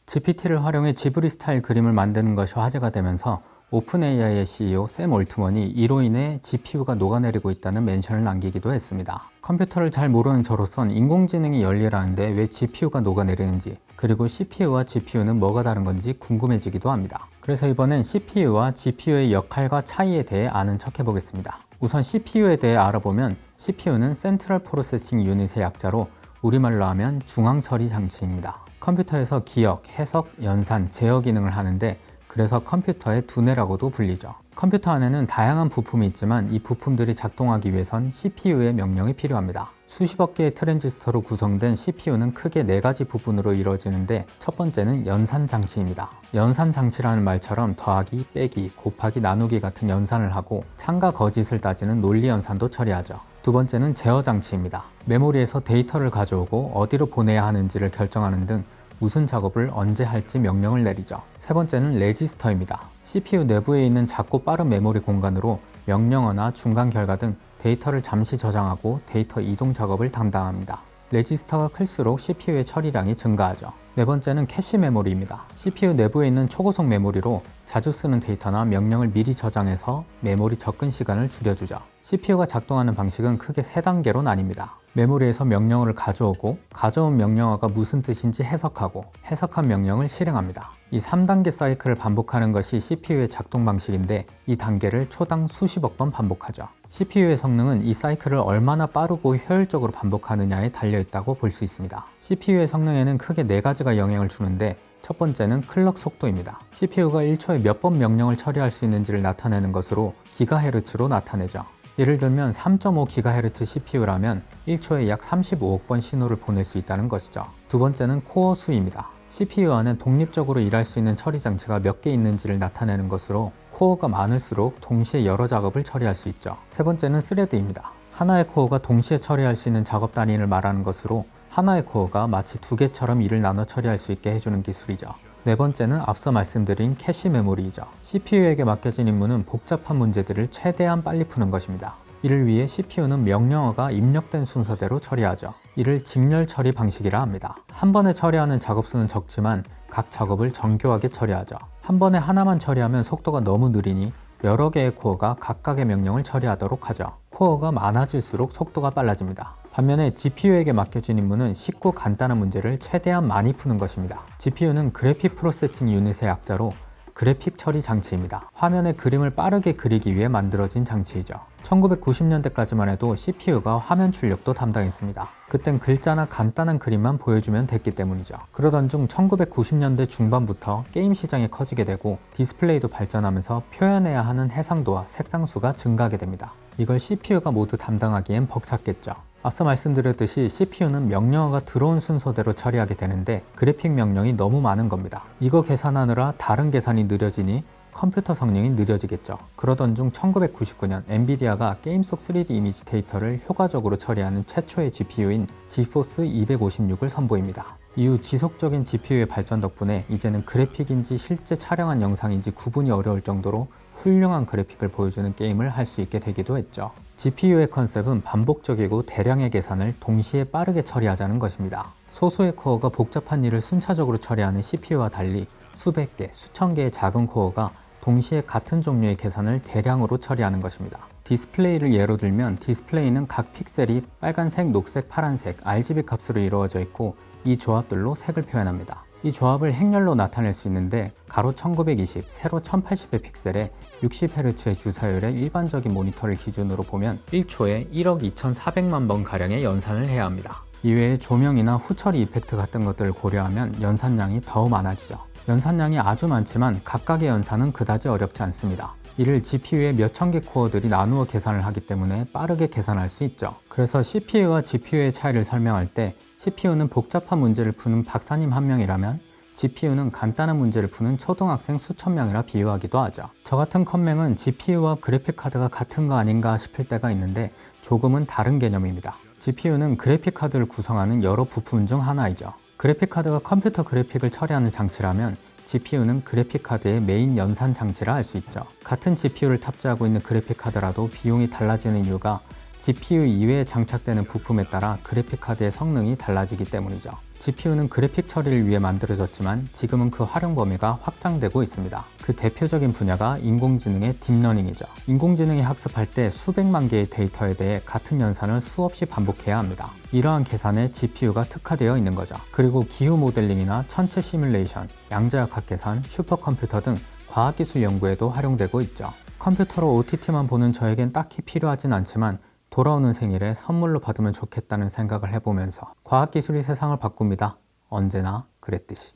GPT를 활용해 지브리 스타일 그림을 만드는 것이 화제가 되면서 오픈AI의 CEO 샘 올트먼이 이로 인해 GPU가 녹아내리고 있다는 멘션을 남기기도 했습니다. 컴퓨터를 잘 모르는 저로선 인공지능이 열일하는데 왜 GPU가 녹아내리는지, 그리고 CPU와 GPU는 뭐가 다른 건지 궁금해지기도 합니다. 그래서 이번엔 CPU와 GPU의 역할과 차이에 대해 아는 척 해보겠습니다. 우선 CPU에 대해 알아보면 CPU는 센트럴 프로세싱 유닛의 약자로 우리말로 하면 중앙처리 장치입니다. 컴퓨터에서 기억, 해석, 연산, 제어 기능을 하는데 그래서 컴퓨터의 두뇌라고도 불리죠. 컴퓨터 안에는 다양한 부품이 있지만 이 부품들이 작동하기 위해선 CPU의 명령이 필요합니다. 수십억 개의 트랜지스터로 구성된 CPU는 크게 4가지 부분으로 이루어지는데 첫 번째는 연산 장치입니다. 연산 장치라는 말처럼 더하기, 빼기, 곱하기, 나누기 같은 연산을 하고 참과 거짓을 따지는 논리 연산도 처리하죠. 두 번째는 제어 장치입니다. 메모리에서 데이터를 가져오고 어디로 보내야 하는지를 결정하는 등 무슨 작업을 언제 할지 명령을 내리죠. 세 번째는 레지스터입니다. CPU 내부에 있는 작고 빠른 메모리 공간으로 명령어나 중간 결과 등 데이터를 잠시 저장하고 데이터 이동 작업을 담당합니다. 레지스터가 클수록 CPU의 처리량이 증가하죠. 네 번째는 캐시 메모리입니다. CPU 내부에 있는 초고속 메모리로 자주 쓰는 데이터나 명령을 미리 저장해서 메모리 접근 시간을 줄여주죠. CPU가 작동하는 방식은 크게 3단계로 나뉩니다. 메모리에서 명령어를 가져오고 가져온 명령어가 무슨 뜻인지 해석하고 해석한 명령을 실행합니다. 이 3단계 사이클을 반복하는 것이 CPU의 작동 방식인데 이 단계를 초당 수십억 번 반복하죠. CPU의 성능은 이 사이클을 얼마나 빠르고 효율적으로 반복하느냐에 달려있다고 볼 수 있습니다. CPU의 성능에는 크게 4가지가 영향을 주는데 첫 번째는 클럭 속도입니다. CPU가 1초에 몇 번 명령을 처리할 수 있는지를 나타내는 것으로 기가헤르츠로 나타내죠. 예를 들면 3.5GHz CPU라면 1초에 약 35억 번 신호를 보낼 수 있다는 것이죠. 두 번째는 코어 수입니다. CPU 안에 독립적으로 일할 수 있는 처리 장치가 몇 개 있는지를 나타내는 것으로 코어가 많을수록 동시에 여러 작업을 처리할 수 있죠. 세 번째는 스레드입니다. 하나의 코어가 동시에 처리할 수 있는 작업 단위를 말하는 것으로 하나의 코어가 마치 2개처럼 일을 나눠 처리할 수 있게 해주는 기술이죠. 네 번째는 앞서 말씀드린 캐시 메모리이죠. CPU에게 맡겨진 임무는 복잡한 문제들을 최대한 빨리 푸는 것입니다. 이를 위해 CPU는 명령어가 입력된 순서대로 처리하죠. 이를 직렬 처리 방식이라 합니다. 한 번에 처리하는 작업 수는 적지만 각 작업을 정교하게 처리하죠. 한 번에 하나만 처리하면 속도가 너무 느리니 여러 개의 코어가 각각의 명령을 처리하도록 하죠. 코어가 많아질수록 속도가 빨라집니다. 반면에 GPU에게 맡겨진 임무는 쉽고 간단한 문제를 최대한 많이 푸는 것입니다. GPU는 그래픽 프로세싱 유닛의 약자로 그래픽 처리 장치입니다. 화면에 그림을 빠르게 그리기 위해 만들어진 장치이죠. 1990년대까지만 해도 CPU가 화면 출력도 담당했습니다. 그땐 글자나 간단한 그림만 보여주면 됐기 때문이죠. 그러던 중 1990년대 중반부터 게임 시장이 커지게 되고 디스플레이도 발전하면서 표현해야 하는 해상도와 색상수가 증가하게 됩니다. 이걸 CPU가 모두 담당하기엔 벅찼겠죠. 앞서 말씀드렸듯이 CPU는 명령어가 들어온 순서대로 처리하게 되는데 그래픽 명령이 너무 많은 겁니다. 이거 계산하느라 다른 계산이 느려지니 컴퓨터 성능이 느려지겠죠. 그러던 중 1999년 엔비디아가 게임 속 3D 이미지 데이터를 효과적으로 처리하는 최초의 GPU인 지포스 256을 선보입니다. 이후 지속적인 GPU의 발전 덕분에 이제는 그래픽인지 실제 촬영한 영상인지 구분이 어려울 정도로 훌륭한 그래픽을 보여주는 게임을 할 수 있게 되기도 했죠. GPU의 컨셉은 반복적이고 대량의 계산을 동시에 빠르게 처리하자는 것입니다. 소수의 코어가 복잡한 일을 순차적으로 처리하는 CPU와 달리 수백 개, 수천 개의 작은 코어가 동시에 같은 종류의 계산을 대량으로 처리하는 것입니다. 디스플레이를 예로 들면 디스플레이는 각 픽셀이 빨간색, 녹색, 파란색, RGB 값으로 이루어져 있고 이 조합들로 색을 표현합니다. 이 조합을 행렬로 나타낼 수 있는데 가로 1920, 세로 1080의 픽셀에 60Hz의 주사율의 일반적인 모니터를 기준으로 보면 1초에 1억 2400만 번 가량의 연산을 해야 합니다. 이외에 조명이나 후처리 이펙트 같은 것들을 고려하면 연산량이 더 많아지죠. 연산량이 아주 많지만 각각의 연산은 그다지 어렵지 않습니다. 이를 GPU의 몇천 개 코어들이 나누어 계산을 하기 때문에 빠르게 계산할 수 있죠. 그래서 CPU와 GPU의 차이를 설명할 때 CPU는 복잡한 문제를 푸는 박사님 한 명이라면 GPU는 간단한 문제를 푸는 초등학생 수천 명이라 비유하기도 하죠. 저 같은 컴맹은 GPU와 그래픽카드가 같은 거 아닌가 싶을 때가 있는데 조금은 다른 개념입니다. GPU는 그래픽카드를 구성하는 여러 부품 중 하나이죠. 그래픽카드가 컴퓨터 그래픽을 처리하는 장치라면 GPU는 그래픽카드의 메인 연산 장치라 할 수 있죠. 같은 GPU를 탑재하고 있는 그래픽카드라도 비용이 달라지는 이유가 GPU 이외에 장착되는 부품에 따라 그래픽카드의 성능이 달라지기 때문이죠. GPU는 그래픽 처리를 위해 만들어졌지만 지금은 그 활용 범위가 확장되고 있습니다. 그 대표적인 분야가 인공지능의 딥러닝이죠. 인공지능이 학습할 때 수백만 개의 데이터에 대해 같은 연산을 수없이 반복해야 합니다. 이러한 계산에 GPU가 특화되어 있는 거죠. 그리고 기후 모델링이나 천체 시뮬레이션, 양자역학 계산, 슈퍼컴퓨터 등 과학기술 연구에도 활용되고 있죠. 컴퓨터로 OTT만 보는 저에겐 딱히 필요하진 않지만 돌아오는 생일에 선물로 받으면 좋겠다는 생각을 해보면서 과학기술이 세상을 바꿉니다. 언제나 그랬듯이.